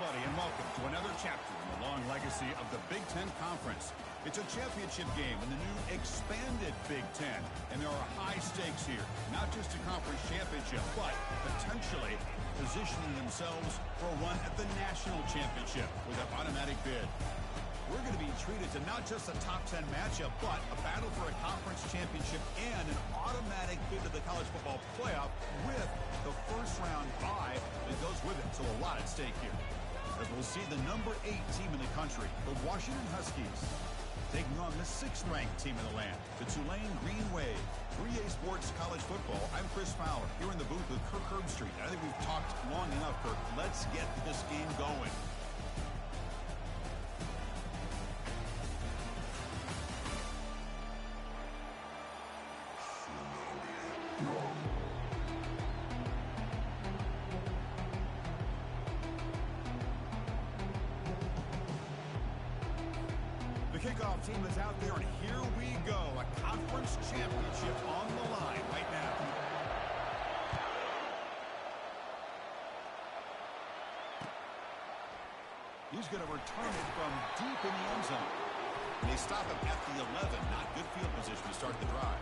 everybody, and welcome to another chapter in the long legacy of the Big Ten Conference. It's a championship game in the new expanded Big Ten, and there are high stakes here. Not just a conference championship, but potentially positioning themselves for a run at the national championship with an automatic bid. We're going to be treated to not just a top 10 matchup, but a battle for a conference championship and an automatic bid to the college football playoff with the first round bye that goes with it. So a lot at stake here. As we'll see the number 8 team in the country, the Washington Huskies, taking on the 6th-ranked team in the land, the Tulane Green Wave. 3A Sports College Football. I'm Chris Fowler here in the booth with Kirk Herbstreit. I think we've talked long enough, Kirk. Let's get this game going. Kickoff team is out there, and here we go. A conference championship on the line right now. He's going to return it from deep in the end zone. They stop him at the 11. Not good field position to start the drive.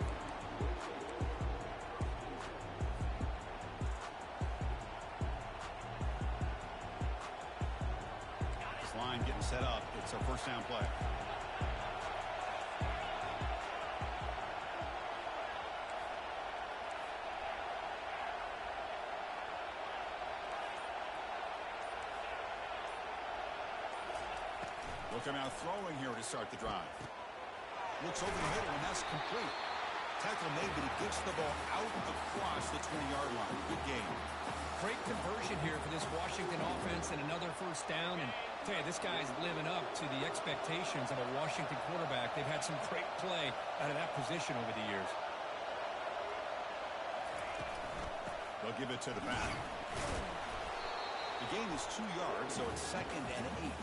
This line getting set up. It's a first down play. Looking out throwing here to start the drive. Looks over the middle, and that's complete. Tackle made, but he gets the ball out across the 20-yard line. Good game. Great conversion here for this Washington offense and another first down. And I tell you, this guy's living up to the expectations of a Washington quarterback. They've had some great play out of that position over the years. They'll give it to the back. The gain is 2 yards, so it's 2nd and 8.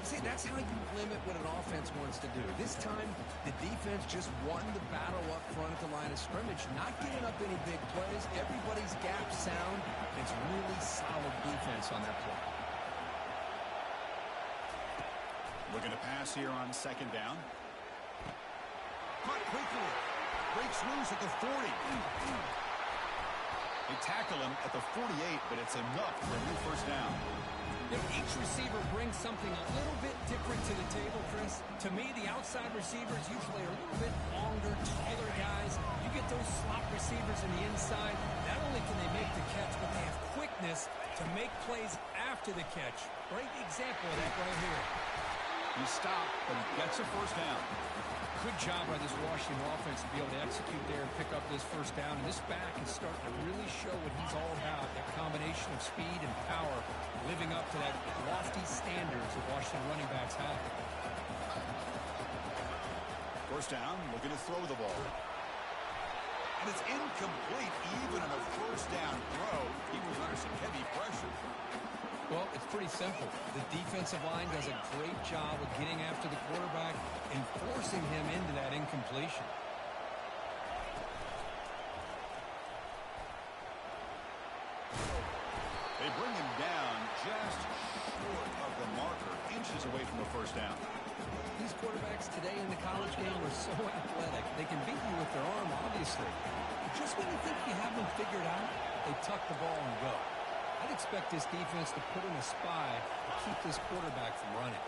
See, that's how you limit what an offense wants to do. This time, the defense just won the battle up front at the line of scrimmage, not giving up any big plays. Everybody's gap sound. It's really solid defense on that play. Looking to pass here on 2nd down. Caught quickly. Breaks loose at the 40. They tackle him at the 48, but it's enough for a new first down. Each receiver brings something a little bit different to the table, Chris. To me, the outside receivers usually are a little bit longer, taller guys. You get those slot receivers in the inside. Not only can they make the catch, but they have quickness to make plays after the catch. Great example of that right here. He stopped, but he gets a first down. Good job by this Washington offense to be able to execute there and pick up this first down. And this back is starting to really show what he's all about, that combination of speed and power, living up to that lofty standards that Washington running backs have. First down, looking to throw the ball. And it's incomplete, even on a first down throw. He was under some heavy pressure. Well, it's pretty simple. The defensive line does a great job of getting after the quarterback and forcing him into that incompletion. They bring him down just short of the marker, inches away from a first down. These quarterbacks today in the college game are so athletic. They can beat you with their arm, obviously. But just when you think you have them figured out, they tuck the ball and go. I'd expect this defense to put in a spy to keep this quarterback from running.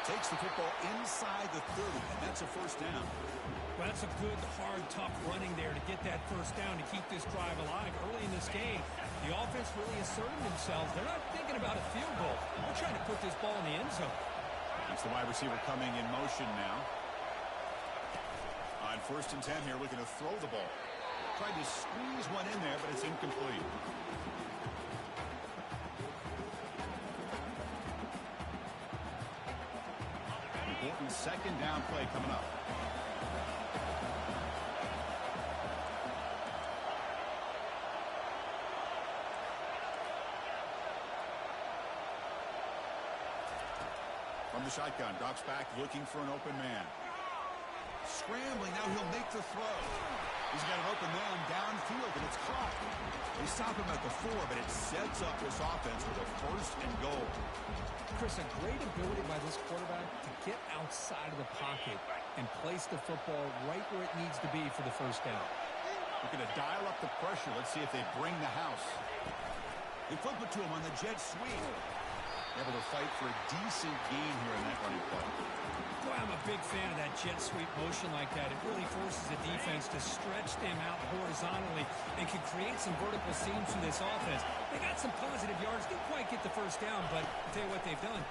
Takes the football inside the 30, and that's a first down. Well, that's a good, hard, tough running there to get that first down to keep this drive alive. Early in this game, the offense really asserted themselves. They're not thinking about a field goal. They're trying to put this ball in the end zone. That's the wide receiver coming in motion now. On 1st and 10 here, looking to throw the ball. Tried to squeeze one in there, but it's incomplete. Important 2nd down play coming up. From the shotgun, drops back, looking for an open man. Scrambling, now he'll make the throw. He's got an open man downfield, and it's caught. They stop him at the 4, but it sets up this offense with a 1st and goal. Chris, a great ability by this quarterback to get outside of the pocket and place the football right where it needs to be for the 1st down. Looking to dial up the pressure. Let's see if they bring the house. They flip it to him on the jet sweep. Able to fight for a decent gain here in that running play. Boy, I'm a big fan of that jet sweep motion like that. It really forces the defense to stretch them out horizontally and can create some vertical seams from this offense. They got some positive yards. Didn't quite get the 1st down, but I'll tell you what they've done.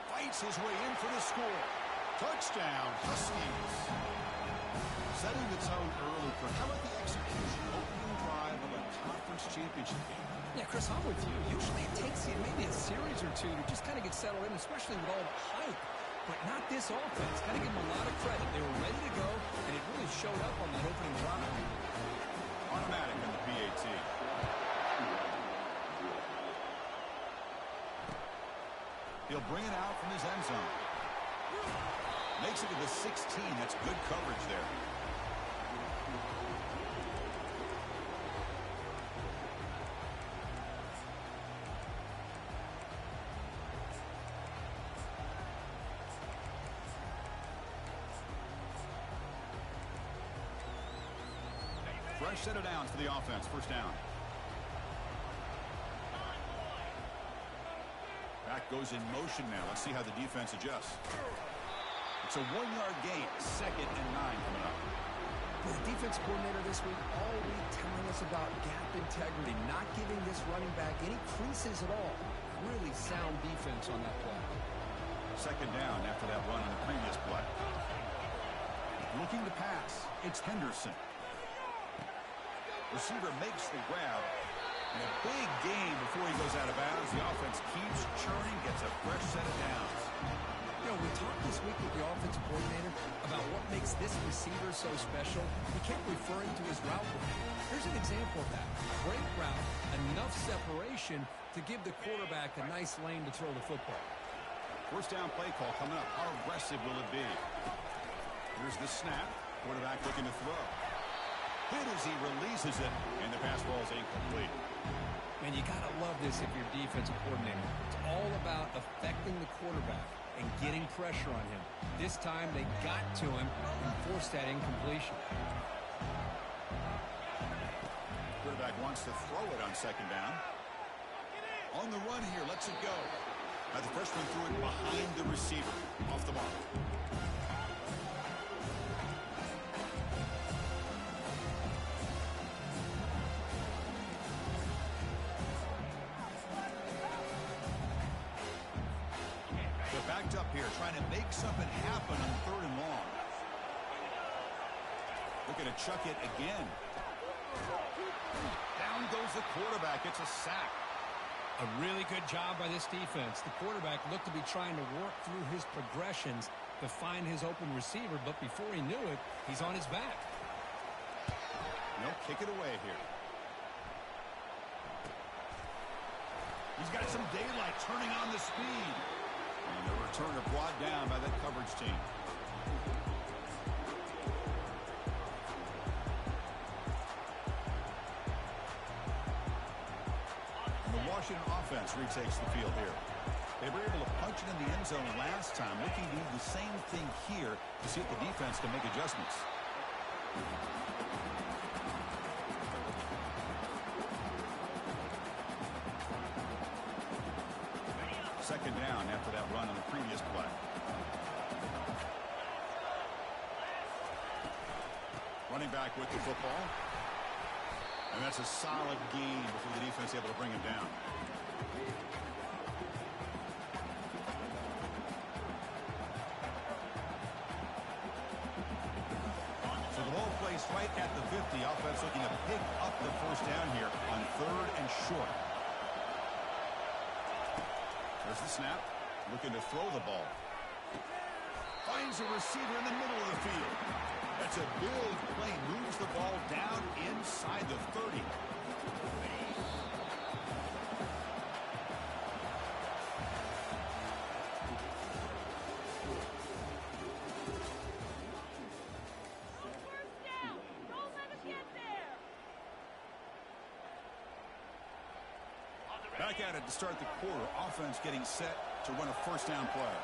Fights his way in for the score. Touchdown, Huskies. Setting the tone early. How about the execution? Opening drive of a conference championship game. Yeah, Chris, I'm with you. Usually it takes you maybe a series or two to just kind of get settled in, especially with all the hype. But not this offense. Got to give them a lot of credit. They were ready to go, and it really showed up on that opening drive. Automatic in the PAT. He'll bring it out from his end zone. Makes it to the 16. That's good coverage there. Fresh set of downs for the offense. 1st down. Back goes in motion now. Let's see how the defense adjusts. It's a 1-yard gain. 2nd and 9 coming up. The defense coordinator this week all week telling us about gap integrity, not giving this running back any creases at all. Really sound defense on that play. 2nd down after that run on the previous play. Looking to pass. It's Henderson. Receiver makes the grab. And a big gain before he goes out of bounds. The offense keeps churning, gets a fresh set of downs. You know, we talked this week with the offensive coordinator about what makes this receiver so special. He kept referring to his route running. Here's an example of that. Great route, enough separation to give the quarterback a nice lane to throw the football. 1st down play call coming up. How aggressive will it be? Here's the snap. Quarterback looking to throw. Hit as he releases it, and the pass ball is incomplete. Man, you got to love this if you're defensive coordinator. It's all about affecting the quarterback and getting pressure on him. This time they got to him and forced that incompletion. Quarterback wants to throw it on 2nd down. On the run here, lets it go. Now the freshman threw it behind the receiver. Off the mark. Backed up here, trying to make something happen on 3rd and long. Looking to chuck it again. Down goes the quarterback. It's a sack. A really good job by this defense. The quarterback looked to be trying to work through his progressions to find his open receiver, but before he knew it, he's on his back. No, kick it away here. He's got some daylight, turning on the speed. And the returner brought down by that coverage team. And the Washington offense retakes the field here. They were able to punch it in the end zone last time, looking to do the same thing here to see if the defense can make adjustments. 2nd down after that run on the previous play. Running back with the football. And that's a solid gain before the defense able to bring him down. So the ball placed right at the 50. Offense looking to pick up the 1st down here on 3rd and short. There's the snap. Looking to throw the ball. Finds a receiver in the middle of the field. That's a big play. Moves the ball down inside the 30. Back at it to start the quarter. Offense getting set to run a first down play.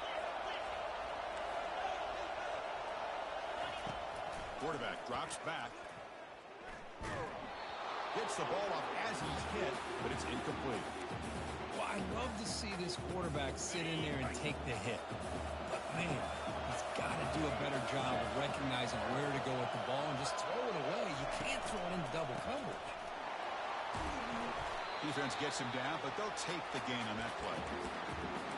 Quarterback drops back. Gets the ball off as he's hit, but it's incomplete. Well, I love to see this quarterback sit in there and take the hit. But, man, he's got to do a better job of recognizing where to go with the ball and just throw it away. You can't throw it into double coverage. Defense gets him down, but they'll take the gain on that play.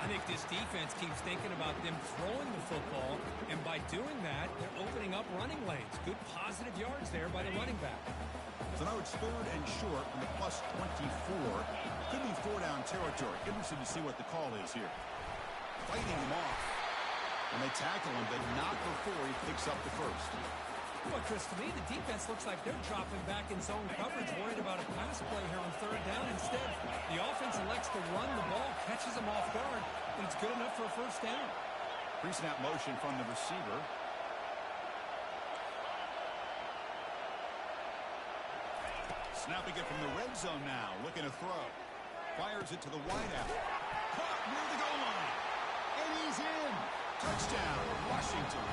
I think this defense keeps thinking about them throwing the football, and by doing that, they're opening up running lanes. Good positive yards there by the running back. So now it's 3rd and short from the plus 24. Could be 4-down territory. Interested to see what the call is here. Fighting him off. And they tackle him, but not before he picks up the first. Well, Chris, to me, the defense looks like they're dropping back in zone coverage, worried about a pass play here on 3rd down. Instead, the offense elects to run the ball, catches them off guard, and it's good enough for a first down. Pre-snap motion from the receiver. Snapping it from the red zone now, looking to throw. Fires it to the wideout. Caught near the goal line. And he's in. Touchdown, Washington.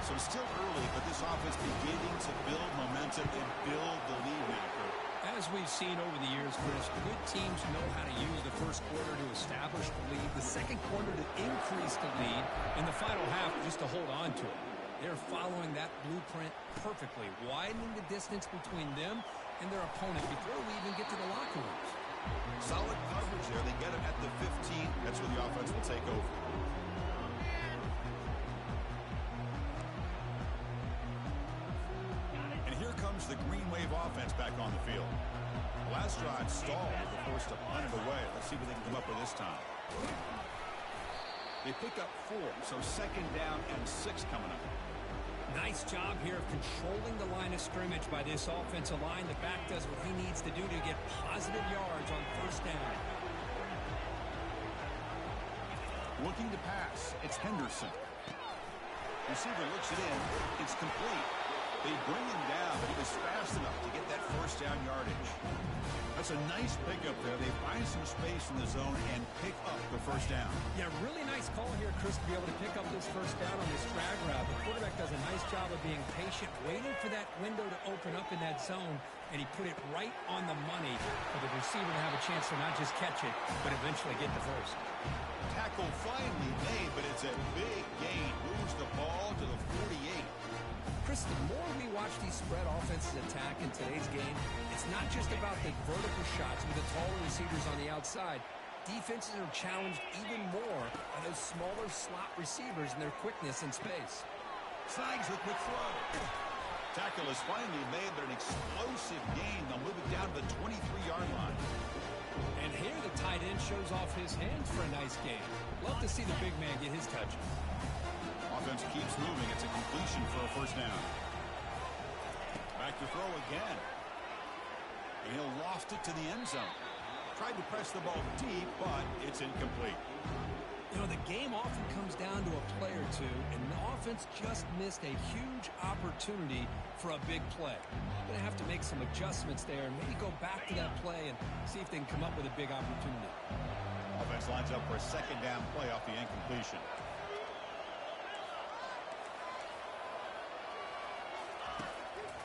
So still early, but this offense beginning to build momentum and build the lead now. As we've seen over the years, Chris, good teams know how to use the first quarter to establish the lead, the second quarter to increase the lead, and the final half just to hold on to it. They're following that blueprint perfectly, widening the distance between them and their opponent before we even get to the locker rooms. Solid coverage there. They get it at the 15. That's where the offense will take over. And here comes the Green Wave offense back on the field. Last drive stalled. They're forced to punt it away. Let's see what they can come up with this time. They pick up 4, so 2nd down and 6 coming up. Nice job here of controlling the line of scrimmage by this offensive line. The back does what he needs to do to get positive yards on 1st down. Looking to pass. It's Henderson. Receiver looks it in. It's complete. They bring him down, but he was fast enough to get that 1st down yardage. That's a nice pickup there. They find some space in the zone and pick up the 1st down. Yeah, really nice call here, Chris, to be able to pick up this 1st down on this drag route. The quarterback does a nice job of being patient, waiting for that window to open up in that zone, and he put it right on the money for the receiver to have a chance to not just catch it, but eventually get the first. Tackle finally made, but it's a big gain. Moves the ball to the 48. Chris, the more we watch these spread offenses attack in today's game, it's not just about the vertical shots with the taller receivers on the outside. Defenses are challenged even more by those smaller slot receivers and their quickness in space. Snags the quick throw. Tackle is finally made, but an explosive gain. They'll move it down to the 23-yard line. And here the tight end shows off his hands for a nice game. Love to see the big man get his touch. Offense keeps moving. It's a completion for a 1st down. Back to throw again. And he'll loft it to the end zone. Tried to press the ball deep, but it's incomplete. You know, the game often comes down to a play or two, and the offense just missed a huge opportunity for a big play. Going to have to make some adjustments there and maybe go back to that play and see if they can come up with a big opportunity. Offense lines up for a 2nd down play off the incompletion.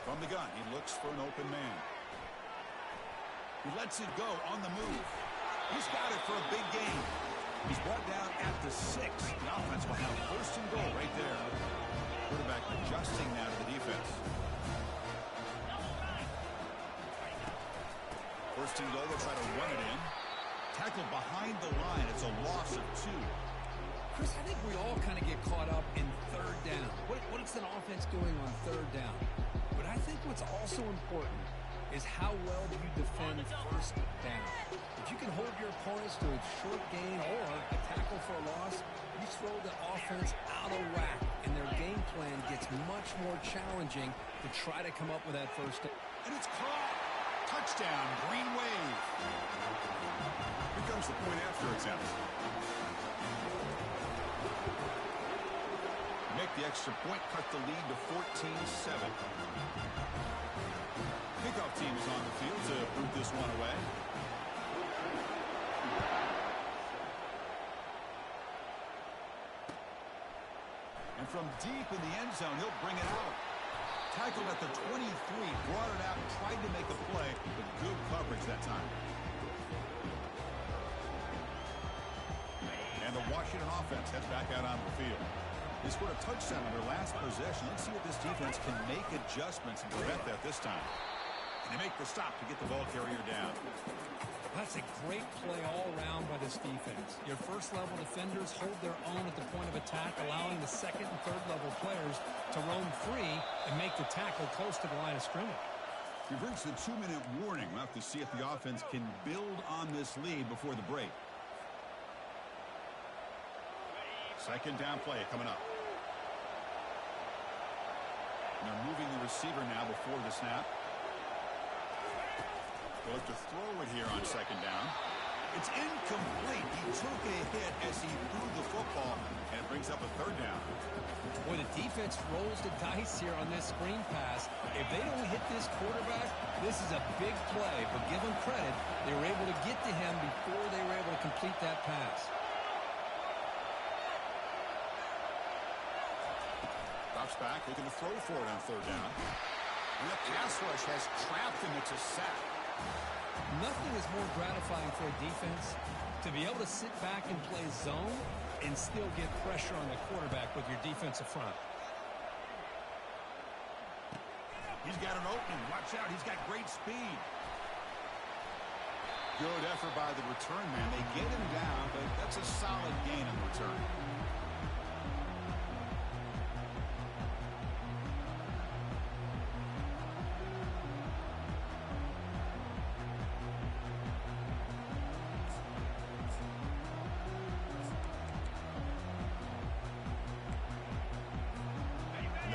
From the gun, he looks for an open man. He lets it go on the move. He's got it for a big gain. He's brought down at the 6. The offense will have 1st and goal right there. Quarterback adjusting now to the defense. 1st and goal, they'll try to run it in. Tackle behind the line. It's a loss of 2. Chris, I think we all kind of get caught up in 3rd down. What is an offense doing on 3rd down? But I think what's also important is how well do you defend 1st down. If you can hold your opponents to a short gain or a tackle for a loss, you throw the offense out of whack, and their game plan gets much more challenging to try to come up with that 1st down. And it's caught. Touchdown, Green Wave. Here comes the point after attempt. Make the extra point, cut the lead to 14-7. Kickoff team is on the field to boot this one away. And from deep in the end zone, he'll bring it out. Tackled at the 23, brought it out, tried to make a play, but good coverage that time. And the Washington offense heads back out on the field. They scored a touchdown on their last possession. Let's see if this defense can make adjustments and prevent that this time. And they make the stop to get the ball carrier down. That's a great play all around by this defense. Your first-level defenders hold their own at the point of attack, allowing the second and third-level players to roam free and make the tackle close to the line of scrimmage. We've reached the 2-minute warning. We'll have to see if the offense can build on this lead before the break. Second down play coming up. And they're moving the receiver now before the snap. They'll look to throw it here on second down. It's incomplete. He took a hit as he threw the football, and it brings up a third down. Boy, the defense rolls the dice here on this screen pass. If they don't hit this quarterback, this is a big play. But give them credit, they were able to get to him before they were able to complete that pass. Drops back, looking to throw for it on third down. And the pass rush has trapped him. It's a sack. Nothing is more gratifying for a defense to be able to sit back and play zone and still get pressure on the quarterback with your defensive front. He's got an opening. Watch out. He's got great speed. Good effort by the return man. They get him down, but that's a solid gain on the return.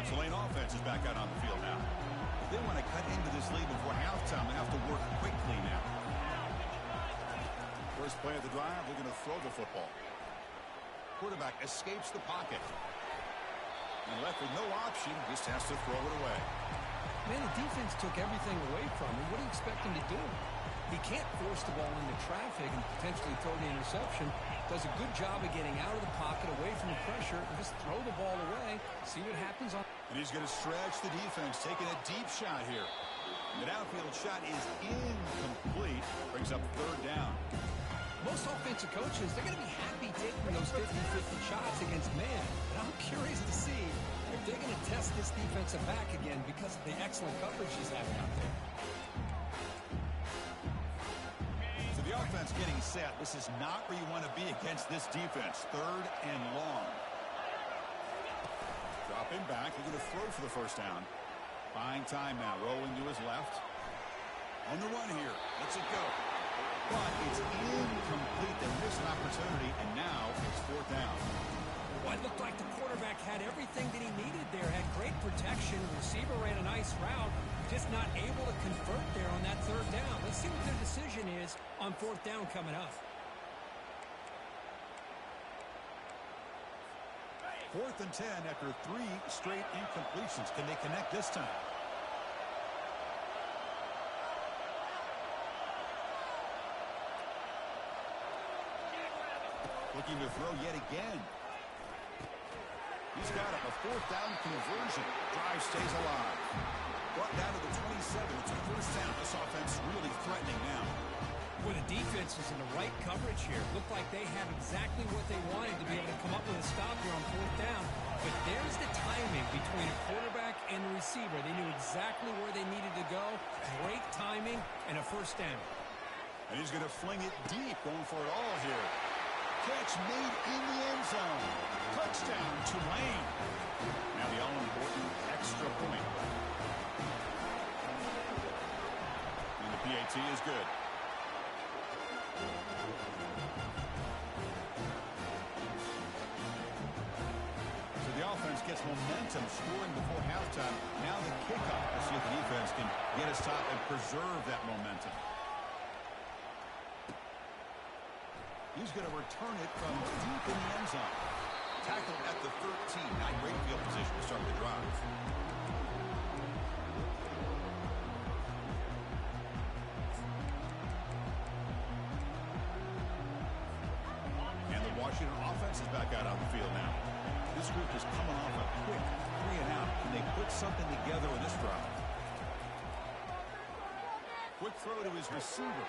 Tulane offense is back out on the field now. If they want to cut into this lead before halftime, they have to work quickly now. First play of the drive, they're going to throw the football. Quarterback escapes the pocket. And left with no option, just has to throw it away. Man, the defense took everything away from him. What do you expect him to do? He can't force the ball into traffic and potentially throw the interception. Does a good job of getting out of the pocket, away from the pressure, and just throw the ball away. See what happens on. And he's going to stretch the defense, taking a deep shot here. The downfield shot is incomplete. Brings up third down. Most offensive coaches, they're going to be happy taking those 50-50 shots against man. And I'm curious to see if they're going to test this defensive back again because of the excellent coverage he's having out there. So the offense getting set. This is not where you want to be against this defense. Third and long. Dropping back. They're going to throw for the first down. Buying time now. Rolling to his left. On the run here. Lets it go. But it's incomplete. They missed an opportunity, and now it's fourth down. Well, it looked like the quarterback had everything that he needed there. Had great protection. The receiver ran a nice route. Just not able to convert there on that third down. Let's see what their decision is on fourth down coming up. Fourth and 10 after 3 straight incompletions. Can they connect this time? Looking to throw yet again. He's got a fourth down conversion. Drive stays alive. Brought down to the 27. It's a first down. This offense really threatening now. Well, the defense was in the right coverage here. Looked like they had exactly what they wanted to be able to come up with a stop here on fourth down. But there's the timing between a quarterback and the receiver. They knew exactly where they needed to go. Great timing and a first down. And he's going to fling it deep, going for it all here. Catch made in the end zone. Touchdown, Tulane. Now the all-important extra point. And the PAT is good. So the offense gets momentum, scoring before halftime. Now the kickoff. We'll see if the defense can get a stop and preserve that momentum. He's going to return it from deep in the end zone. Tackled at the 13. Not great field position to start the drive. This group is coming off a quick 3-and-out. Can they put something together in this drive? Quick throw to his receiver.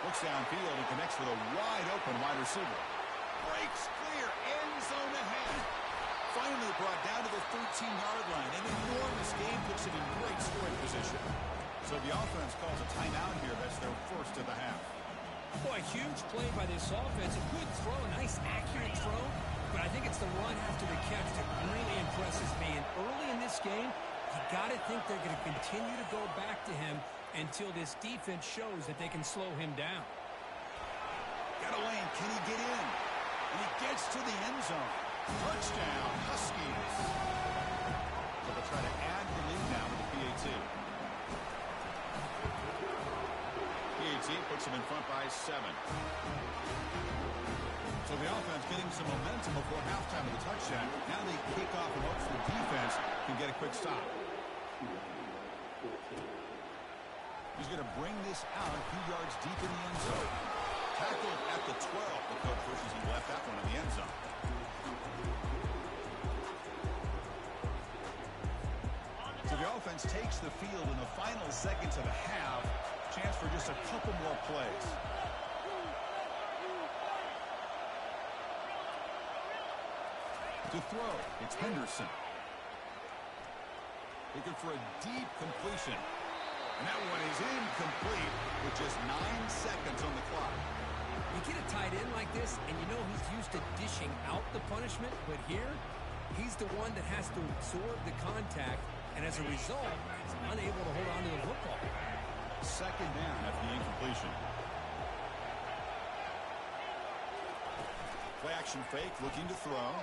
Looks downfield and connects with a wide-open wide receiver. Breaks clear. End zone ahead. Finally brought down to the 13-yard line. An enormous game puts him in great scoring position. So the offense calls a timeout here. That's their first of the half. Boy, huge play by this offense. A good throw, a nice accurate throw. But I think it's the run after the catch that really impresses me. And early in this game, you got to think they're going to continue to go back to him until this defense shows that they can slow him down. Got a lane. Can he get in? And he gets to the end zone. Touchdown, Huskies. So they'll try to add the lead now with the PAT. PAT puts them in front by 7. So the offense getting some momentum before halftime of the touchdown. Now they kick off and hopes the defense can get a quick stop. He's going to bring this out a few yards deep in the end zone. Tackled at the 12. The coach wishes he left that one in the end zone. So the offense takes the field in the final seconds of the half. Chance for just a couple more plays. To throw, it's Henderson. Looking for a deep completion. And that one is incomplete with just 9 seconds on the clock. You get a tight end like this, and you know he's used to dishing out the punishment, but here, he's the one that has to absorb the contact, and as a result, he's unable to hold on to the football. Second down after the incompletion. Play action fake, looking to throw.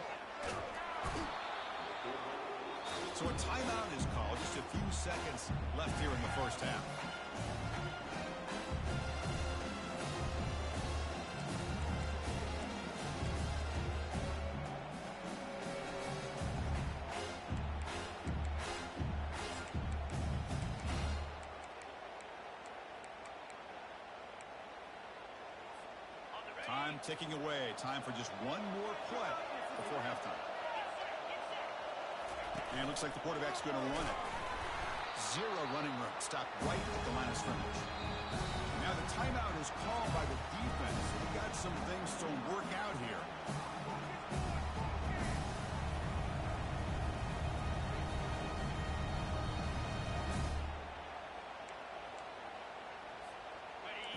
So a timeout is called. Just a few seconds left here in the first half. Time ticking away. Time for just one more play before halftime. And it looks like the quarterback's going to run it. 0 running room. Stopped right at the line of scrimmage. Now the timeout is called by the defense. We've got some things to work out here.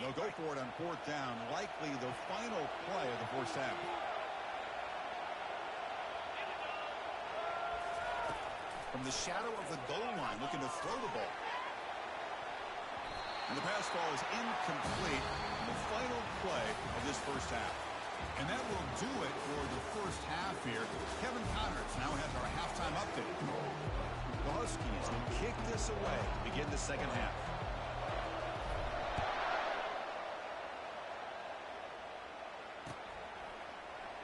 They'll go for it on 4th down. Likely the final play of the first half. From the shadow of the goal line, looking to throw the ball. And the pass ball is incomplete in the final play of this first half. And that will do it for the first half here. Kevin Connors now has our halftime update. The Huskies will kick this away to begin the second half.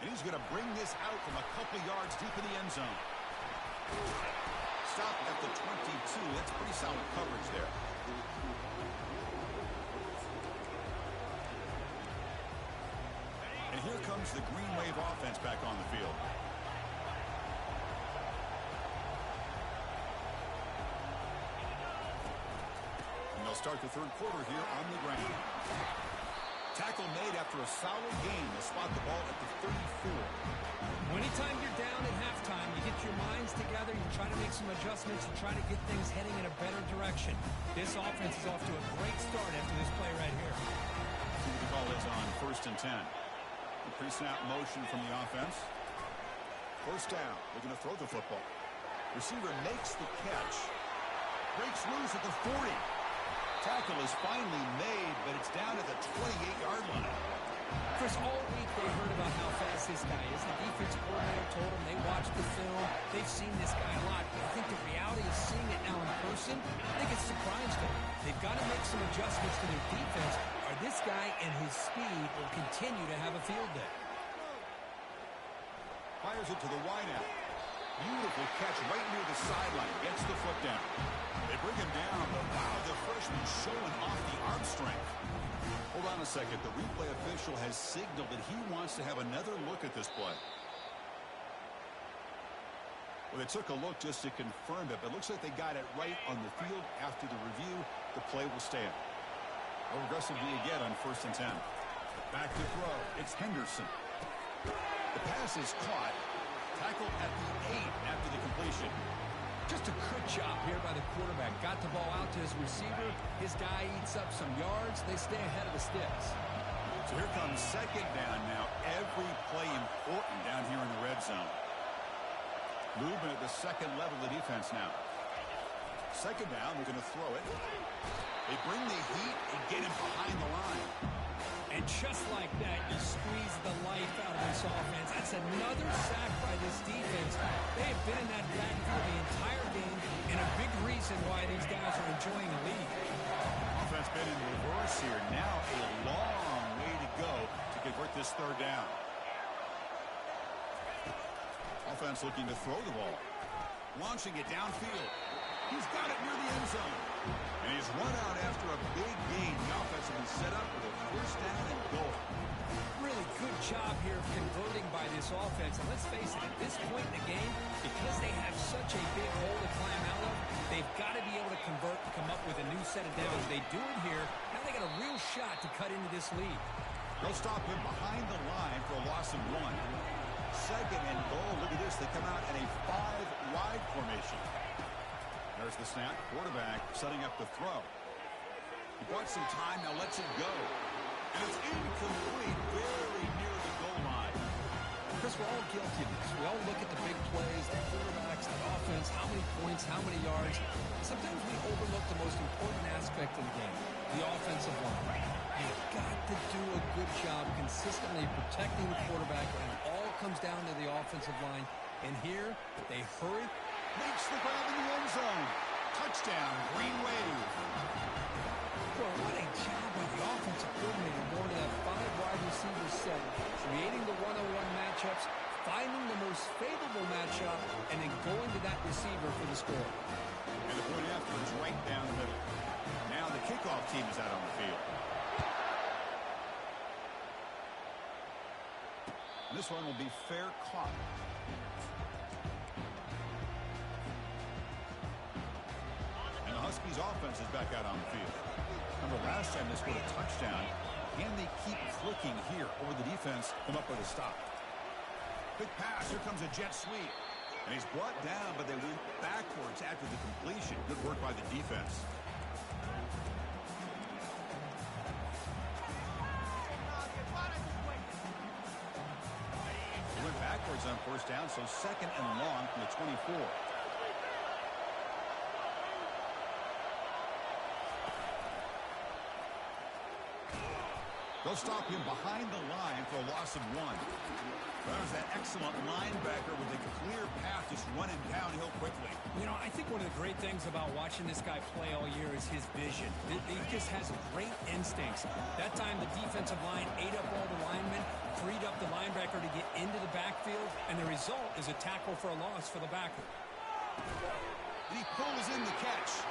And he's going to bring this out from a couple yards deep in the end zone. Stop at the 22. That's pretty solid coverage there. And here comes the Green Wave offense back on the field. And they'll start the third quarter here on the ground. Tackle made after a solid game. They'll spot the ball at the 34. Anytime you're down at halftime, you get your minds together, you try to make some adjustments, you try to get things heading in a better direction. This offense is off to a great start after this play right here. See what the call is on 1st and 10. The pre-snap motion from the offense. First down. They're going to throw the football. Receiver makes the catch. Breaks loose at the 40. Tackle is finally made, but it's down at the 28-yard line. Chris, all week they heard about how fast this guy is. The defense coordinator told them they watched the film. They've seen this guy a lot. But I think the reality is seeing it now in person, I think it's surprised them. They've got to make some adjustments to their defense, or this guy and his speed will continue to have a field day. Fires it to the wideout. Beautiful catch right near the sideline. Gets the foot down. They bring him down, but wow, the freshman showing off the arm strength. Hold on a second. The replay official has signaled that he wants to have another look at this play. Well, they took a look just to confirm it, but it looks like they got it right on the field. After the review, the play will stand. How aggressive do you get on 1st and 10? Back to throw. It's Henderson. The pass is caught. Tackled at the 8 after the completion. Just a good job here by the quarterback. Got the ball out to his receiver. His guy eats up some yards. They stay ahead of the sticks. So here comes 2nd down now. Every play important down here in the red zone. Movement at the 2nd level of the defense now. 2nd down, they're going to throw it. They bring the heat and get him behind the line. And just like that, you squeeze the life out of this offense. That's another sack by this defense. They have been in that backfield the entire game, and a big reason why these guys are enjoying the lead. Offense been in reverse here. Now a long way to go to convert this 3rd down. Offense looking to throw the ball. Launching it downfield. He's got it near the end zone. And he's run out after a big gain. The offense has been set up with a 1st down and goal. Really good job here of converting by this offense. And let's face it, at this point in the game, because they have such a big hole to climb out of, they've got to be able to convert and come up with a new set of downs. They do it here. Now they got a real shot to cut into this lead. They'll stop him behind the line for a loss of 1. 2nd and goal. Look at this. They come out in a 5-wide formation. There's the snap. Quarterback setting up the throw. He bought some time. Now lets it go. And it's incomplete. Very near the goal line. Chris, we're all guilty of this. We all look at the big plays, the quarterbacks, the offense, how many points, how many yards. Sometimes we overlook the most important aspect of the game, the offensive line. You've got to do a good job consistently protecting the quarterback, and it all comes down to the offensive line. And here, they hurry. Makes the grab in the end zone. Touchdown, Green Wave. Boy, what a job by the offensive coordinator going to that 5-wide receiver set, creating the one-on-one matchups, finding the most favorable matchup, and then going to that receiver for the score. And the point after is right down the middle. Now the kickoff team is out on the field. And this one will be fair caught. And the Huskies offense is back out on the field. Remember last time they scored a touchdown. Can they keep clicking here, or will the defense come up with a stop? Big pass. Here comes a jet sweep. And he's brought down, but they went backwards after the completion. Good work by the defense. They went backwards on 1st down, so 2nd and long from the 24. They'll stop him behind the line for a loss of 1. There's that excellent linebacker with a clear path just running downhill quickly. You know, I think one of the great things about watching this guy play all year is his vision. He just has great instincts. That time the defensive line ate up all the linemen, freed up the linebacker to get into the backfield, and the result is a tackle for a loss for the backer. And he pulls in the catch.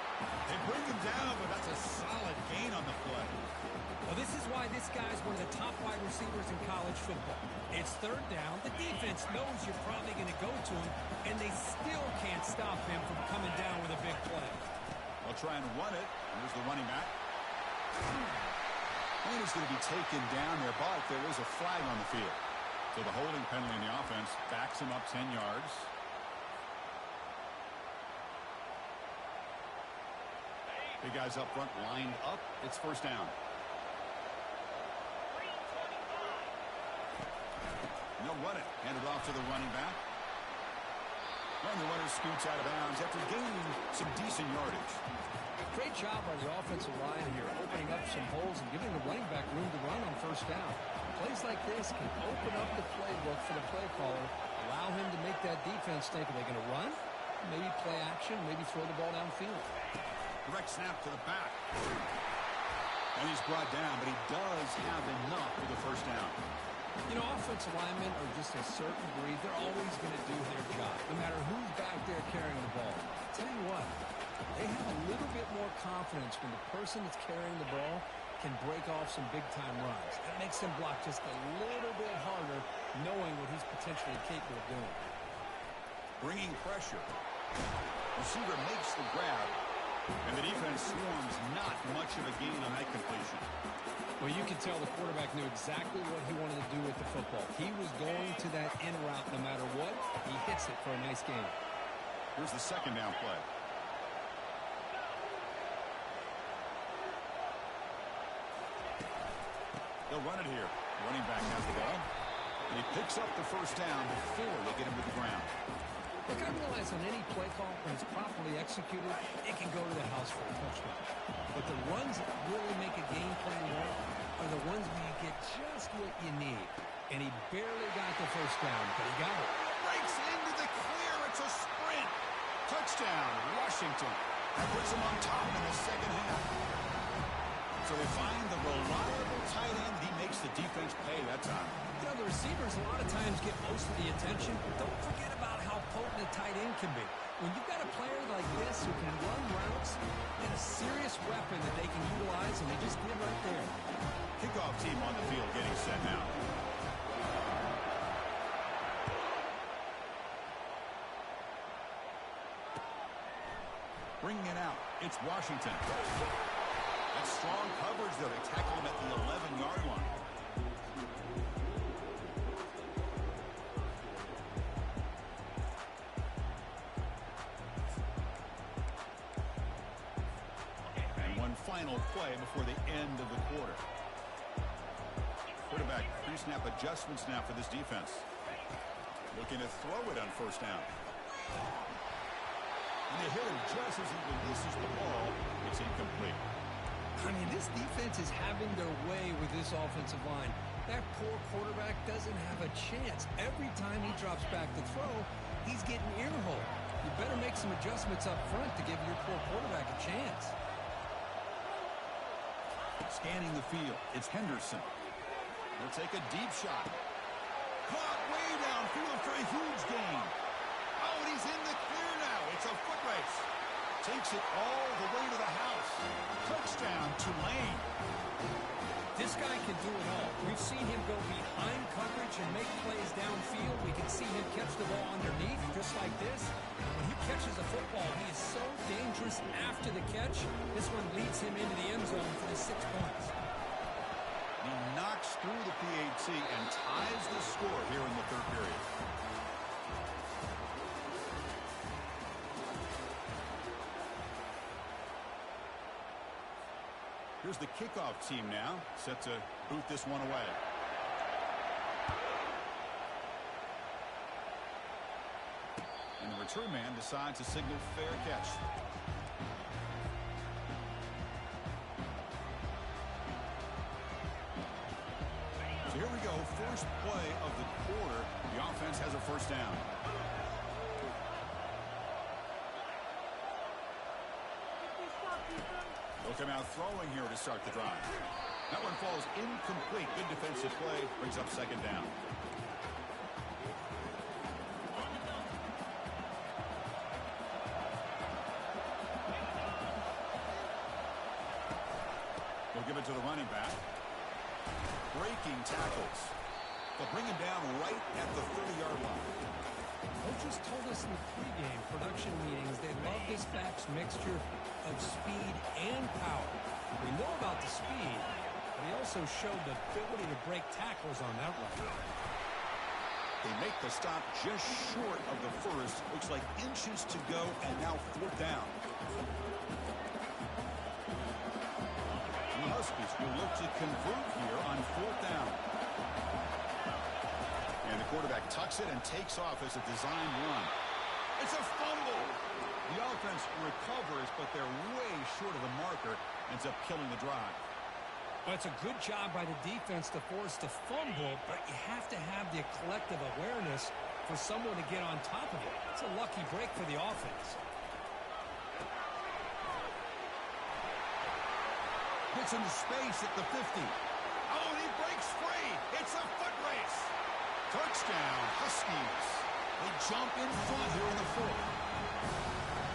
They bring him down, but that's a solid gain on the play. Well, this is why this guy's one of the top wide receivers in college football. It's 3rd down. The defense knows you're probably going to go to him, and they still can't stop him from coming down with a big play. They'll try and run it. Here's the running back. And he's going to be taken down there, but there is a flag on the field. So the holding penalty in the offense backs him up 10 yards. Big guys up front lined up. It's 1st down. And they'll run it. Hand it off to the running back. And the runner scoots out of bounds after gaining some decent yardage. Great job by the offensive line here, opening up some holes and giving the running back room to run on 1st down. Plays like this can open up the playbook for the play caller, allow him to make that defense think, are they going to run? Maybe play action, maybe throw the ball downfield. Direct snap to the back. And he's brought down, but he does have enough for the 1st down. You know, offensive linemen are just a certain breed. They're always going to do their job, no matter who's back there carrying the ball. Tell you what, they have a little bit more confidence when the person that's carrying the ball can break off some big-time runs. That makes them block just a little bit harder, knowing what he's potentially capable of doing. bringing pressure. Receiver makes the grab, and the defense swarms. Not much of a gain on that completion. Well, you can tell the quarterback knew exactly what he wanted to do with the football. He was going to that in route no matter what. He hits it for a nice gain. Here's the second down play. They'll run it here. Running back has the ball. And he picks up the first down before they get him to the ground. Look, I realize on any play call, when it's properly executed, it can go to the house for a touchdown. But the runs that really make a game plan work are the ones where you get just what you need. And he barely got the first down, but he got it. Breaks into the clear. It's a sprint. Touchdown, Washington. That puts him on top in the second half. So they find the reliable tight end. He makes the defense pay that time. You know, the receivers a lot of times get most of the attention, but don't forget about how potent a tight end can be. When you've got a player like this who can run routes and a serious weapon that they can utilize, and they just did right there. Kickoff team on the field getting set now. Bringing it out, it's Washington. That's strong coverage, though. They tackle him at the 11-yard line. And one final play before the end of the quarter. Quarterback pre-snap adjustments now for this defense. Looking to throw it on first down. And they hit him just as he releases the ball. It's incomplete. I mean, this defense is having their way with this offensive line. That poor quarterback doesn't have a chance. Every time he drops back to throw, he's getting earholed. You better make some adjustments up front to give your poor quarterback a chance. Scanning the field, it's Henderson. He'll take a deep shot. Caught way downfield for a huge gain. Oh, and he's in the clear now. It's a foot race. Takes it all the way to the house. Touchdown, Tulane. This guy can do it all. We've seen him go behind coverage and make plays downfield. We can see him catch the ball underneath, just like this. When he catches a football, he is so dangerous after the catch. This one leads him into the end zone for the 6 points. He knocks through the PAT and ties the score here in the third period. Here's the kickoff team now, set to boot this one away. And the return man decides to signal fair catch. So here we go, first play of the quarter. The offense has a first down. They'll come out throwing here to start the drive. That one falls incomplete. Good defensive play. Brings up second down. They'll give it to the running back. Breaking tackles. They'll bring him down right at the 30-yard line. Coaches told us in the pregame production meetings they love this back's mixture of speed and power. We know about the speed, but he also showed the ability to break tackles on that run. They make the stop just short of the first. Looks like inches to go, and now fourth down. The Huskies will look to convert here on fourth down. And the quarterback tucks it and takes off as a design run. It's a fumble. The offense recovers, but they're way short of the marker. Ends up killing the drive. Well, it's a good job by the defense to force the fumble, but you have to have the collective awareness for someone to get on top of it. It's a lucky break for the offense. Gets into space at the 50. Oh, and he breaks free. It's a foot race. Touchdown, Huskies. They jump in front here in the fourth.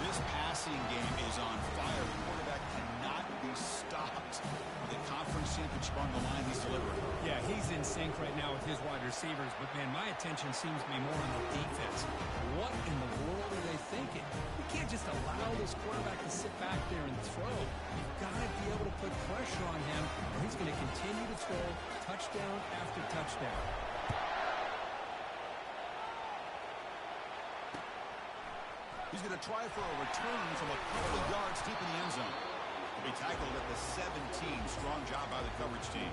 This passing game is on fire. The quarterback cannot be stopped. The conference championship on the line. He's delivery. Yeah, he's in sync right now with his wide receivers, but, man, my attention seems to be more on the defense. What in the world are they thinking? You can't just allow this quarterback to sit back there and throw. You've got to be able to put pressure on him, or he's going to continue to throw touchdown after touchdown. He's going to try for a return from a couple of yards deep in the end zone. He'll be tackled at the 17. Strong job by the coverage team.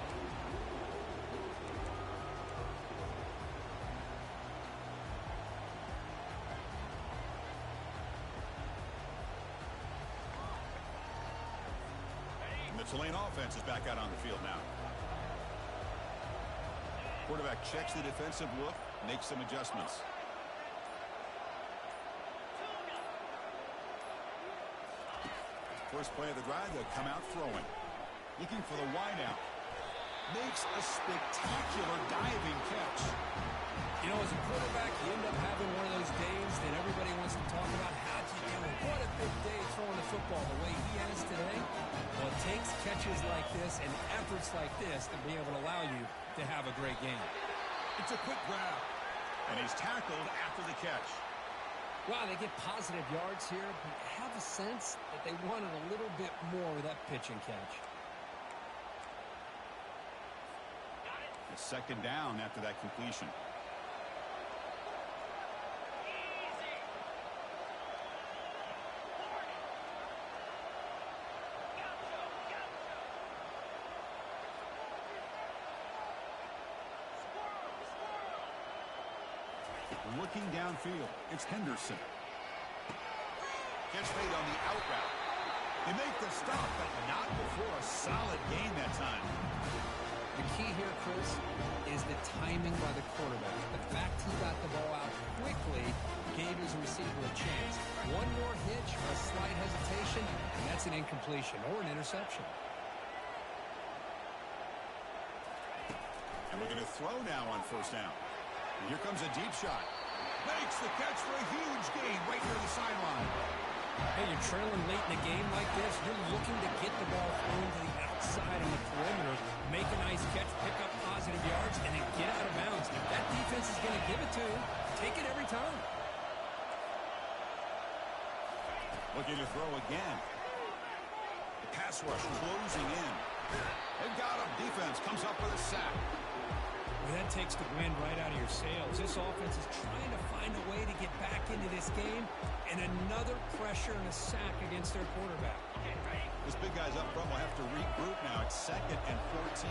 And the Tulane offense is back out on the field now. Quarterback checks the defensive look, makes some adjustments. First play of the drive, they'll come out throwing. Looking for the wideout. Makes a spectacular diving catch. You know, as a quarterback, you end up having one of those days that everybody wants to talk about. How'd you do it? What a big day throwing the football the way he has today. Well, it takes catches like this and efforts like this to be able to allow you to have a great game. It's a quick grab. And he's tackled after the catch. Wow, they get positive yards here, but I have a sense that they wanted a little bit more with that pitch and catch. A second down after that completion. Looking downfield, it's Henderson. Catch made on the out route. They make the stop, but not before a solid gain that time. The key here, Chris, is the timing by the quarterback. The fact he got the ball out quickly gave his receiver a chance. One more hitch, a slight hesitation, and that's an incompletion or an interception. And we're going to throw now on first down. And here comes a deep shot. Makes the catch for a huge gain right near the sideline. Hey, you're trailing late in a game like this. You're looking to get the ball thrown to the outside on the perimeter, make a nice catch, pick up positive yards, and then get out of bounds. That defense is going to give it to you. Take it every time. Looking to throw again. The pass rush closing in. They've got him. Defense comes up with a sack. Well, that takes the wind right out of your sails. This offense is trying to find a way to get back into this game, and another pressure and a sack against their quarterback. This big guy's up front will have to regroup now. It's 2nd and 14.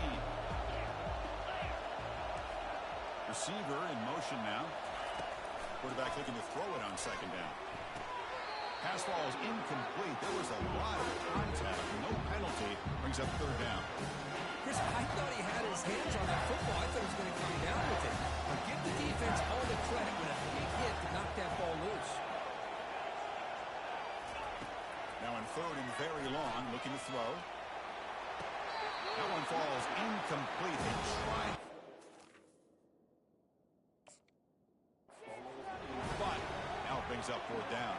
Receiver in motion now. Quarterback looking to throw it on 2nd down. Pass ball is incomplete. There was a lot of contact. No penalty. Brings up 3rd down. Chris, I thought he had his hands on that football. I thought he was going to come down with it. But give the defense all the credit with a big hit to knock that ball loose. Now in 3rd and very long, looking to throw. That one falls incomplete. They tried. But now it brings up 4th down.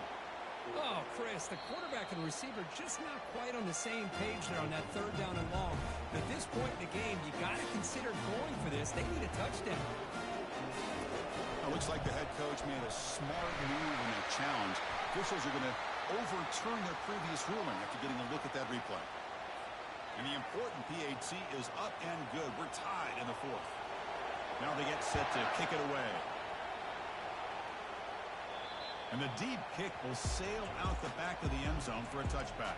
Oh, Chris, the quarterback and receiver just not quite on the same page there on that 3rd down and long. At this point in the game, you got to consider going for this. They need a touchdown. It looks like the head coach made a smart move in that challenge. Officials are going to overturn their previous ruling after getting a look at that replay. And the important PAT is up and good. We're tied in the 4th. Now they get set to kick it away. And the deep kick will sail out the back of the end zone for a touchback.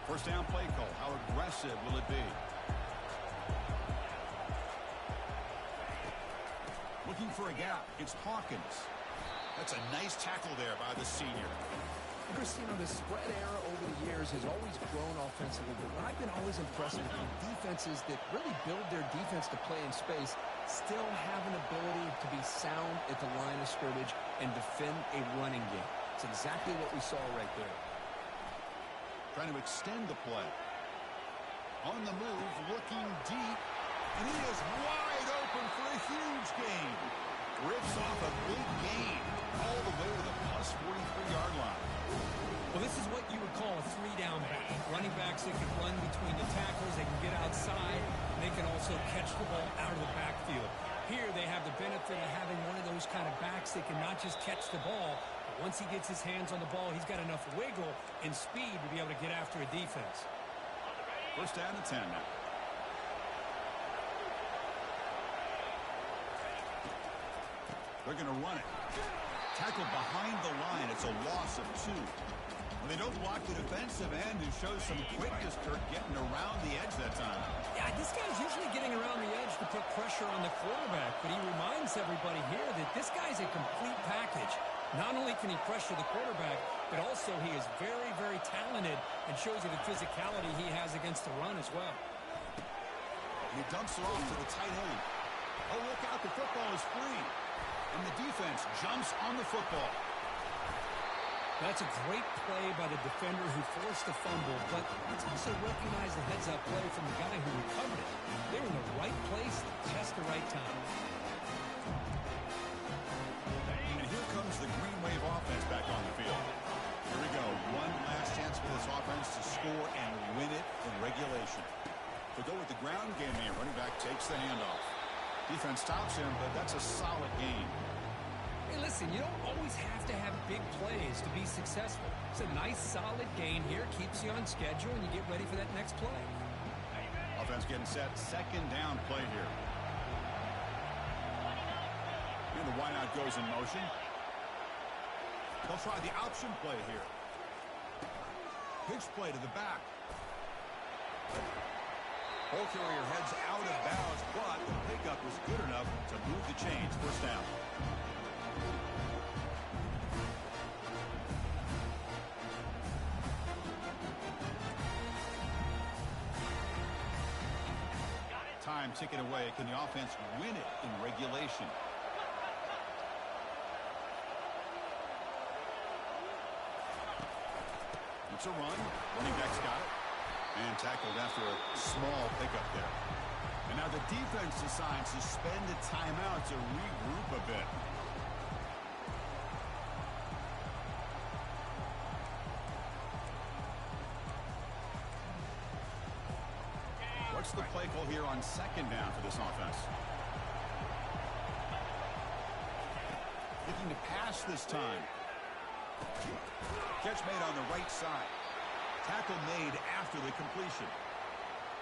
First down play call. How aggressive will it be? Looking for a gap. It's Hawkins. That's a nice tackle there by the senior. Chris, you know, the spread era over the years has always grown offensively, but what I've been always impressed with defenses that really build their defense to play in space still have an ability to be sound at the line of scrimmage and defend a running game. It's exactly what we saw right there. Trying to extend the play. On the move, looking deep, and he is wide open for a huge gain. Rips off a big gain all the way to the plus 43-yard line. Well, this is what you would call quarterbacks that can run between the tackles, they can get outside, and they can also catch the ball out of the backfield. Here they have the benefit of having one of those kind of backs that can not just catch the ball, but once he gets his hands on the ball, he's got enough wiggle and speed to be able to get after a defense. First down and 10 now. They're going to run it. Tackled behind the line. It's a loss of 2. Well, they don't block the defensive end, who shows some quickness, Kirk, getting around the edge that time. Yeah, this guy's usually getting around the edge to put pressure on the quarterback, but he reminds everybody here that this guy's a complete package. Not only can he pressure the quarterback, but also he is very, very talented and shows you the physicality he has against the run as well. And he dumps it off to the tight end. Oh, look out, the football is free. And the defense jumps on the football. That's a great play by the defender who forced the fumble, but let's also recognize the heads-up play from the guy who recovered it. They're in the right place at just the right time. And here comes the Green Wave offense back on the field. Here we go. One last chance for this offense to score and win it in regulation. To go with the ground game here, running back takes the handoff. Defense stops him, but that's a solid gain. Hey, listen, you don't always have to have big plays to be successful. It's a nice, solid gain here. Keeps you on schedule, and you get ready for that next play. Offense getting set. Second down play here. And the wideout goes in motion. They'll try the option play here. Pitch play to the back. Ball carrier heads out of bounds, but the pickup was good enough to move the chains. First down. Time ticking away. Can the offense win it in regulation? It's a run. Running back's got it. And tackled after a small pickup there. And now the defense decides to spend a timeout to regroup a bit. What's the play call here on second down for this offense? Looking to pass this time. Catch made on the right side. Tackle made after the completion.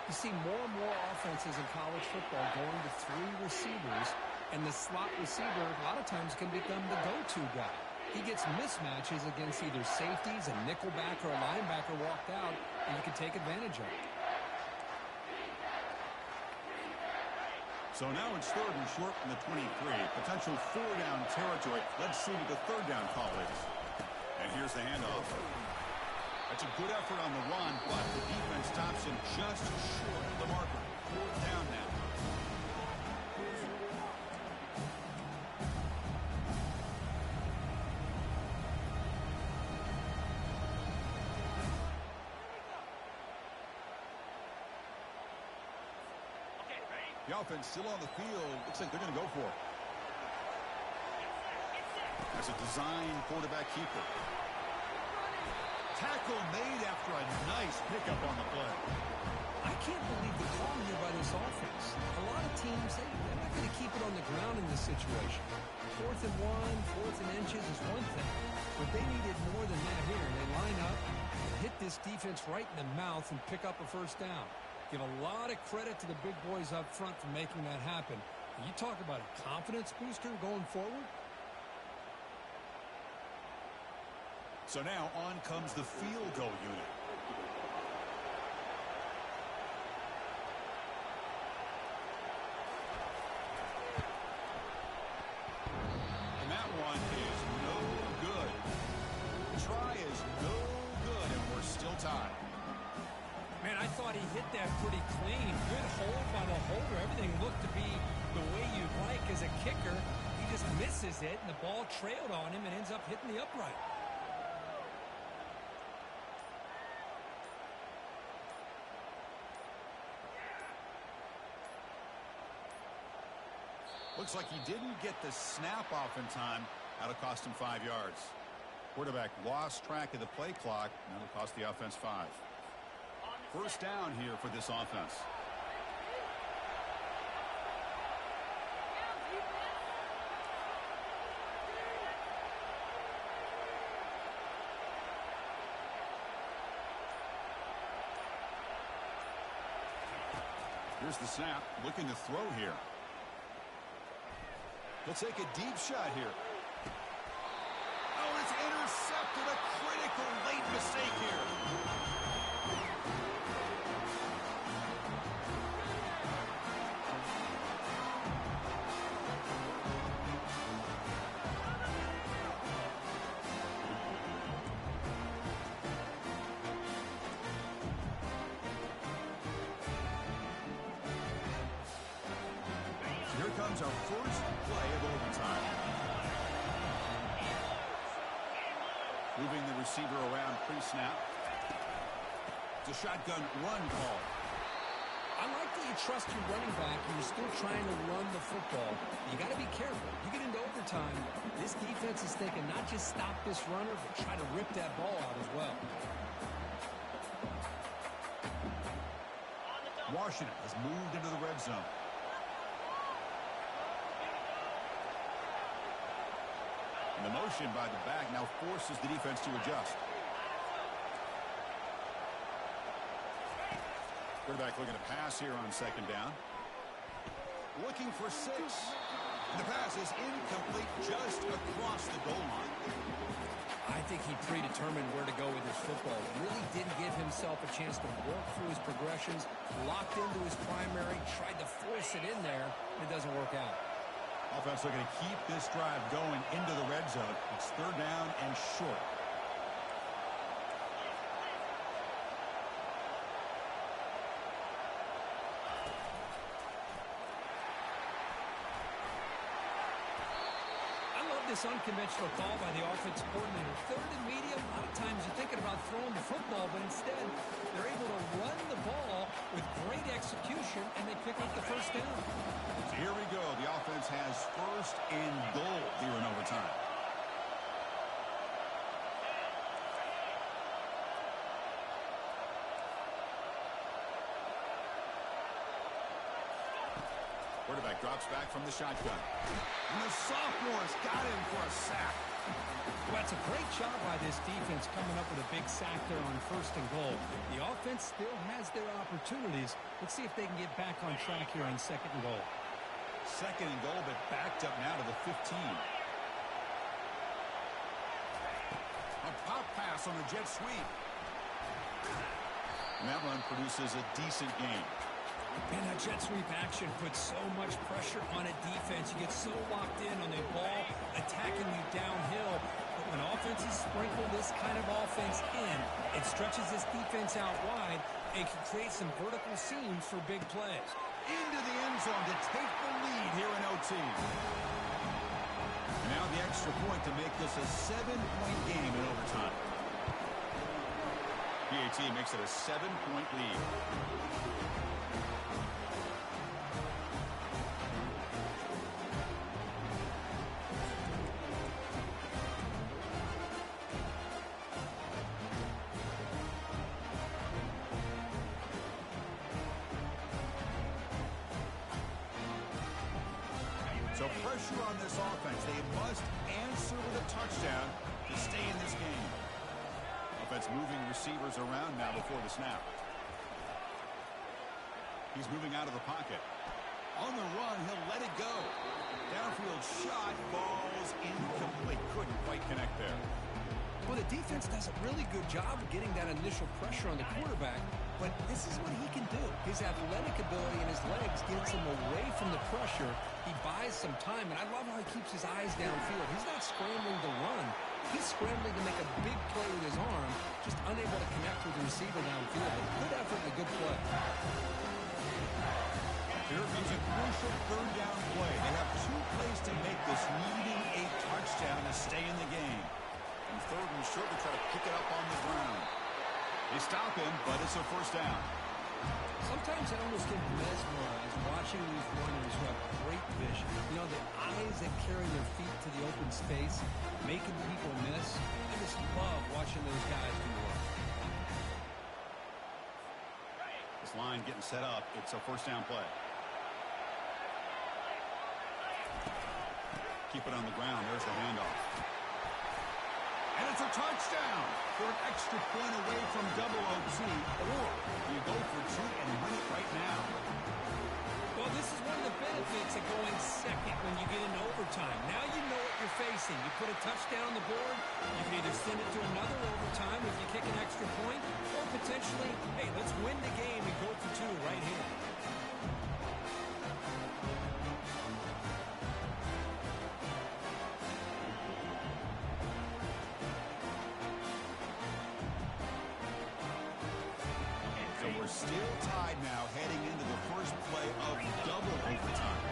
You see more and more offenses in college football going to 3 receivers, and the slot receiver a lot of times can become the go-to guy. He gets mismatches against either safeties, a nickelback, or a linebacker walked out, and you can take advantage of it. So now it's 3rd and short from the 23. Potential 4-down territory. Let's see what the 3rd down call is. And here's the handoff. That's a good effort on the run, but the defense stops him just short of the marker. 4th down now. The offense still on the field. Looks like they're going to go for it. That's a design quarterback keeper. Tackle made after a nice pickup on the play. I can't believe the call here by this offense. A lot of teams, they're not going to keep it on the ground in this situation. 4th and 1, 4th and inches is one thing, but they needed more than that here. They line up and hit this defense right in the mouth and pick up a first down. Give a lot of credit to the big boys up front for making that happen. You talk about a confidence booster going forward. So now on comes the field goal unit. And that one is no good. The try is no good, and we're still tied. Man, I thought he hit that pretty clean. Good hold by the holder. Everything looked to be the way you'd like as a kicker. He just misses it, and the ball trailed on him and ends up hitting the upright. Looks like he didn't get the snap off in time. That'll cost him 5 yards. Quarterback lost track of the play clock, and that'll cost the offense 5. First down here for this offense. Here's the snap, looking to throw here. He'll take a deep shot here. Oh, it's intercepted. A critical late mistake here. Here comes our first play of overtime. Moving the receiver around pre-snap. It's a shotgun run call. I like that you trust your running back and you're still trying to run the football. You got to be careful. You get into overtime, this defense is thinking not just stop this runner, but try to rip that ball out as well. Washington has moved into the red zone. And the motion by the back now forces the defense to adjust. Quarterback looking to pass here on second down. Looking for 6. And the pass is incomplete just across the goal line. I think he predetermined where to go with his football. Really didn't give himself a chance to work through his progressions. Locked into his primary, tried to force it in there, and it doesn't work out. Offense looking to keep this drive going into the red zone. It's third down and short. I love this unconventional call by the offensive coordinator. Third and medium, a lot of times you're thinking about throwing the football, but instead they're able to run the ball with great execution, and they pick up the first down. So here we go. The offense has first and goal here in overtime. Quarterback drops back from the shotgun. And the sophomore's got him for a sack. Well, that's a great job by this defense coming up with a big sack there on first and goal. The offense still has their opportunities. Let's see if they can get back on track here on second and goal. Second and goal, but backed up now to the 15. A pop pass on the jet sweep. And that run produces a decent gain. And that jet sweep action puts so much pressure on a defense. You get so locked in on the ball attacking you downhill. But when offenses sprinkle this kind of offense in, it stretches this defense out wide and can create some vertical seams for big plays. Into the end zone to take the lead here in OT. Now the extra point to make this a 7-point game in overtime. PAT makes it a 7-point lead. So pressure on this offense. They must answer with a touchdown to stay in this game. Offense moving receivers around now before the snap. He's moving out of the pocket. On the run, he'll let it go. Downfield shot, ball's incomplete. Couldn't quite connect there. Well, the defense does a really good job of getting that initial pressure on the quarterback, but this is what he can do. His athletic ability and his legs gets him away from the pressure. He buys some time, and I love how he keeps his eyes downfield. He's not scrambling to run. He's scrambling to make a big play with his arm, just unable to connect with the receiver downfield. But good effort and a good play. Here is a crucial third down play. They have 2 plays to make this, needing a touchdown to stay in the game. And third and short, they try to pick it up on the ground. They stop him, but it's a first down. Sometimes I almost get mesmerized watching these runners who have great vision. You know, the eyes that carry their feet to the open space, making people miss. I just love watching those guys do work. This line getting set up. It's a first down play. Keep it on the ground. There's the handoff. And it's a touchdown for an extra point away from double OT. Or you go for two and win it right now. Well, this is one of the benefits of going second when you get into overtime. Now you know what you're facing. You put a touchdown on the board, you can either send it to another overtime if you kick an extra point, or potentially, hey, let's win the game and go for two right here. We're still tied now heading into the first play of double overtime.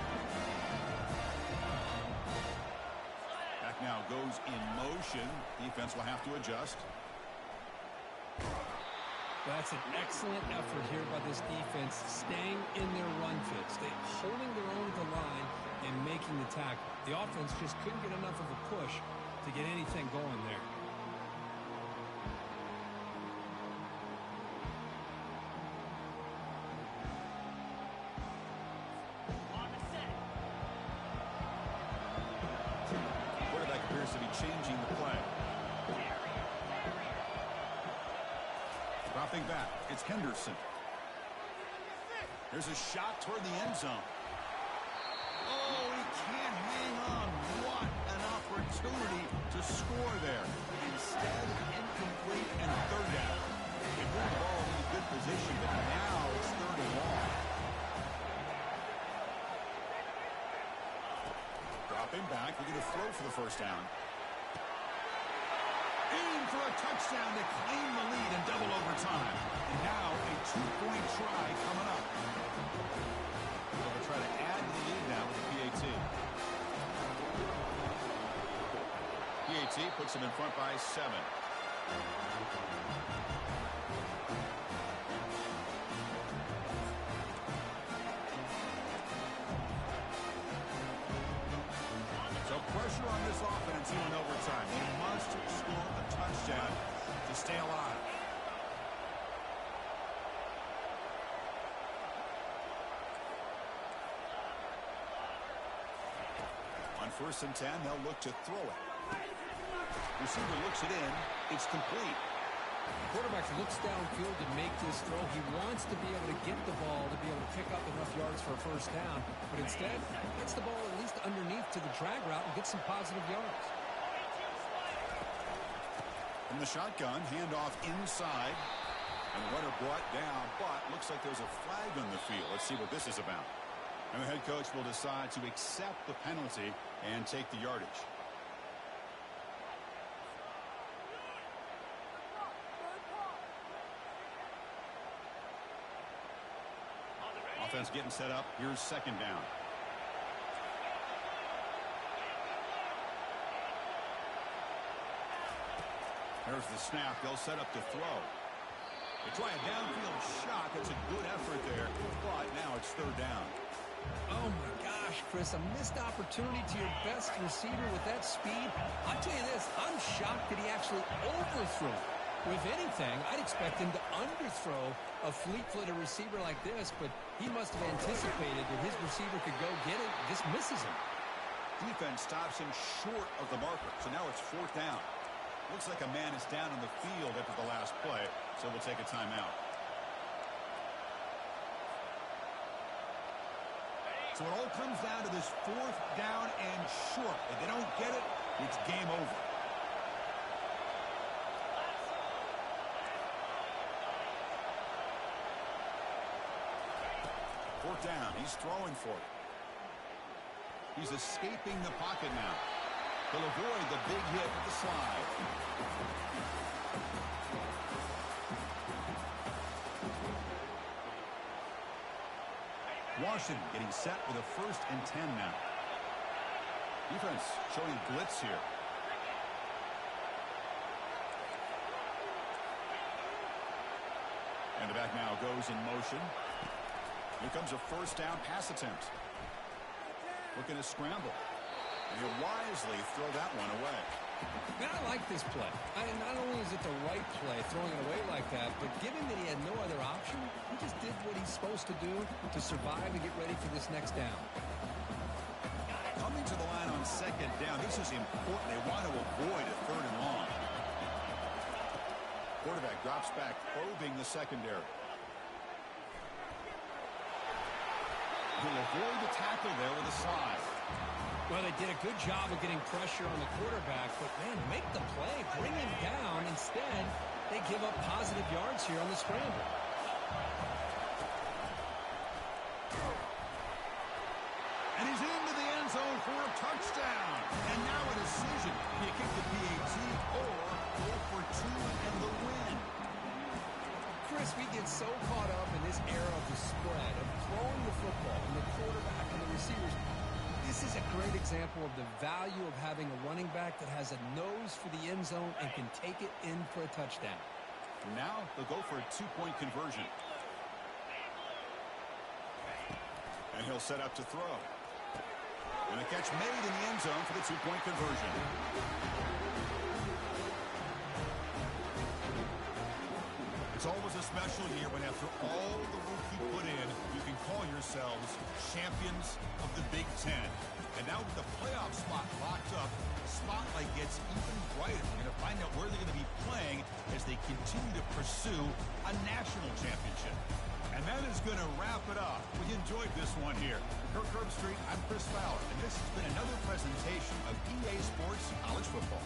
Back now goes in motion. Defense will have to adjust. That's an excellent effort here by this defense, staying in their run fits. They're holding their own at the line and making the tackle. The offense just couldn't get enough of a push to get anything going there. To be changing the play. Dropping back, it's Henderson. There's a shot toward the end zone. Oh, he can't hang on. What an opportunity to score there. Instead, incomplete and third down. They moved the ball in a good position, but now it's third and long. Dropping back, we're going to throw for the first down. In for a touchdown to claim the lead in double overtime. And now a two-point try coming up. They'll try to add to the lead now with the PAT. PAT puts them in front by 7. Pressure on this offense here in overtime. They must score a touchdown to stay alive. On 1st and 10, they'll look to throw it. Receiver looks it in. It's complete. Quarterback looks downfield to make this throw. He wants to be able to get the ball to be able to pick up enough yards for a first down. But instead, gets the ball at least underneath to the drag route and gets some positive yards. From the shotgun, handoff inside. And the runner brought down, but looks like there's a flag on the field. Let's see what this is about. And the head coach will decide to accept the penalty and take the yardage. Offense getting set up. Here's second down. There's the snap. They'll set up to throw. They try a downfield shot. That's a good effort there, but now it's third down. Oh, my gosh, Chris, a missed opportunity to your best receiver with that speed. I'll tell you this, I'm shocked that he actually overthrew. If anything, I'd expect him to underthrow a fleet-footed receiver like this, but he must have anticipated that his receiver could go get it, just misses him. Defense stops him short of the marker, so now it's fourth down. Looks like a man is down on the field after the last play, so we'll take a timeout. So it all comes down to this fourth down and short. If they don't get it, it's game over. Fourth down. He's throwing for it. He's escaping the pocket now. He'll avoid the big hit with the slide. Washington getting set with a 1st and 10 now. Defense showing blitz here. And the back now goes in motion. Here comes a first down pass attempt. Looking to scramble. And he'll wisely throw that one away. Man, I like this play. Not only is it the right play, throwing it away like that, but given that he had no other option, he just did what he's supposed to do to survive and get ready for this next down. Coming to the line on second down, this is important. They want to avoid a third and long. Quarterback drops back, probing the secondary. He'll avoid the tackle there with a slide. Well, they did a good job of getting pressure on the quarterback, but, man, make the play, bring him down. Instead, they give up positive yards here on the scramble. And he's into the end zone for a touchdown. And now a decision. Do you kick the PAT or go for two and the win? Chris, we get so caught up in this era of the spread, of throwing the football, and the quarterback and the receivers. This is a great example of the value of having a running back that has a nose for the end zone and can take it in for a touchdown. Now they'll go for a two-point conversion. And he'll set up to throw. And a catch made in the end zone for the two-point conversion. It's always a special year when after all the work you put in, you can call yourselves champions of the Big Ten. And now with the playoff spot locked up, the spotlight gets even brighter. We're going to find out where they're going to be playing as they continue to pursue a national championship. And that is going to wrap it up. We enjoyed this one here. For Kirk Herbstreit, I'm Chris Fowler, and this has been another presentation of EA Sports College Football.